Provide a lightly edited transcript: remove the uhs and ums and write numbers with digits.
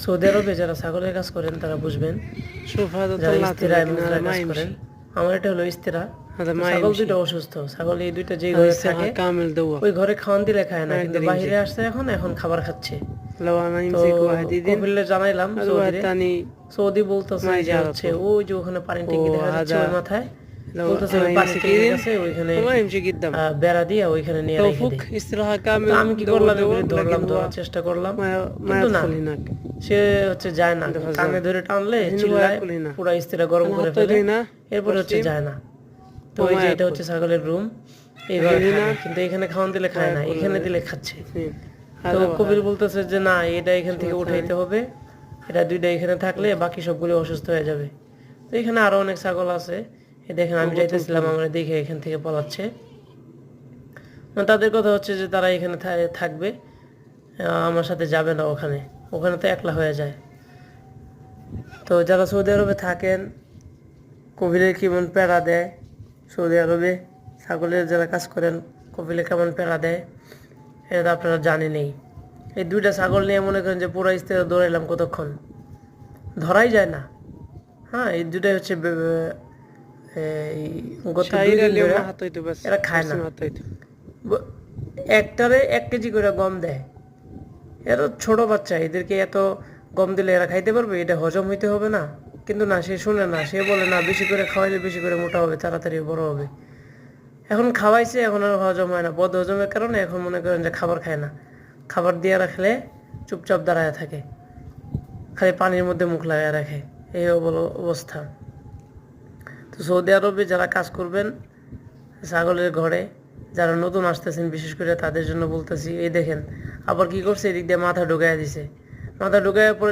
Saudi আরবে যারা ছাগলের কাজ করেন তারা বুঝবেন, شوف هذا যারা طلعت ইস্তিরা এবং لكن যারা هذا ما কাজ করেন। يمشي. আমার এটা হলো ইস্তিরা। هذا তো ما ছাগল يمشي. দুইটা অসুস্থ, ছাগল এই দুইটা যেই هذا ঘরে يصيرها থাকে كامل دوخ. ওই ঘরে খাওয়ান দিলে খায় না, ما কিন্তু يقدر বাহিরে يمشي. আসছে এখন খাবার খাচ্ছে। لو أنا তো يمسك واحد يدين কপিলে জানাইলাম هذا واحد সৌদিরে, ثاني সৌদি বলতেছে ما যে يجي على হচ্ছে طول. ওই যে ওখানে পানি ট্যাঙ্কি দেখা যাচ্ছে هذا ওই মাথায়, لو বলতেছে أنا ওই পানি يمسك ট্যাঙ্কির يدين কাছে ওইখানে ما يمشي قدام. বেড়া দিয়ে ওইখানে নিয়ে لو রেখে فك দেয়। يصيرها তো كامل আমি কি دور করলাম, دور এগুলি ধরলাম, لكن هو ধরার চেষ্টা করলাম, ما কিন্তু না, يدخل هناك. সে হচ্ছে যায় না, দেখো কানে ধরে টানলে هنا هو চিল্লায়, ياكل هنا. পুরা ইস্তিরা গরম أنا করে حطيت ফেলে, هنا এরপরে হচ্ছে برسيم যায় না। তো ওই وما যে এটা ياكل. হচ্ছে ছাগলের রুম, এইভাবে هنا থাকে, কিন্তু এখানে খাওয়ান দিলে খায় না, ياكل এখানে দিলে খাচ্ছে। اثنين. তো هذا কবির وهذا. বলতেছে যে না, এটা এখান থেকে উঠাইতে হবে, এটা দুইটা এখানে থাকলে বাকি সবগুলো অসুস্থ হয়ে যাবে। তো এখানে আরো অনেক ছাগল আছে, এই দেখেন আমি যাইতেছিলাম, আমরা দেখে এখান থেকে পলাচ্ছে। তাদের কথা হচ্ছে যে তারা এখানে থাকবে, আমার সাথে যাবে না ওখানে, ওখানে তো একলা হয়ে যায়। তো যারা সৌদি আরবে থাকেন, কবিরে কেমন প্যারা দেয় সৌদি আরবে, ছাগলের যারা কাজ করেন কবিলে কেমন প্যারা দেয় এটা তো আপনারা জানেনই। এই দুইটা ছাগল নিয়ে মনে করেন যে পুরো ইস্তেরা দৌড়াইলাম কতক্ষণ, ধরাই যায় না। হ্যাঁ, এই দুটাই হচ্ছে এই গত 2 شايلة দিন اليوم ধরে ما حطيته بس এরা খায় না। بس ما حطيته. একটারে 1 কেজি করে গম দেয়। এরা ছোট বাচ্চা, এদেরকে এত গম দিলে এরা খাইতে পারবে? এটা হজম হইতে হবে না? কিন্তু না, সে শুনে না, সে বলে না বেশি করে খাওয়াইলে বেশি করে মোটা হবে, তাড়াতাড়ি বড় হবে। এখন খাওয়াইছে, এখন আর হজম হয় না, বদ হজমের কারণে এখন মনে করেন যে খাবার খায় না, খাবার দিয়ে রাখলে চুপচাপ দাঁড়ায় থাকে, খালি পানির মধ্যে মুখ লাগায় রাখে, এই অবস্থা। তো সৌদি আরবে যারা কাজ করবেন ছাগলের ঘরে, যারা নতুন আসতেছেন বিশেষ করে তাদের জন্য বলতেছি, এই দেখেন আবার কি করছে, এদিক দিয়ে মাথা ঢুকাইয়া দিছে, মাথা ঢুকাইয়া পরে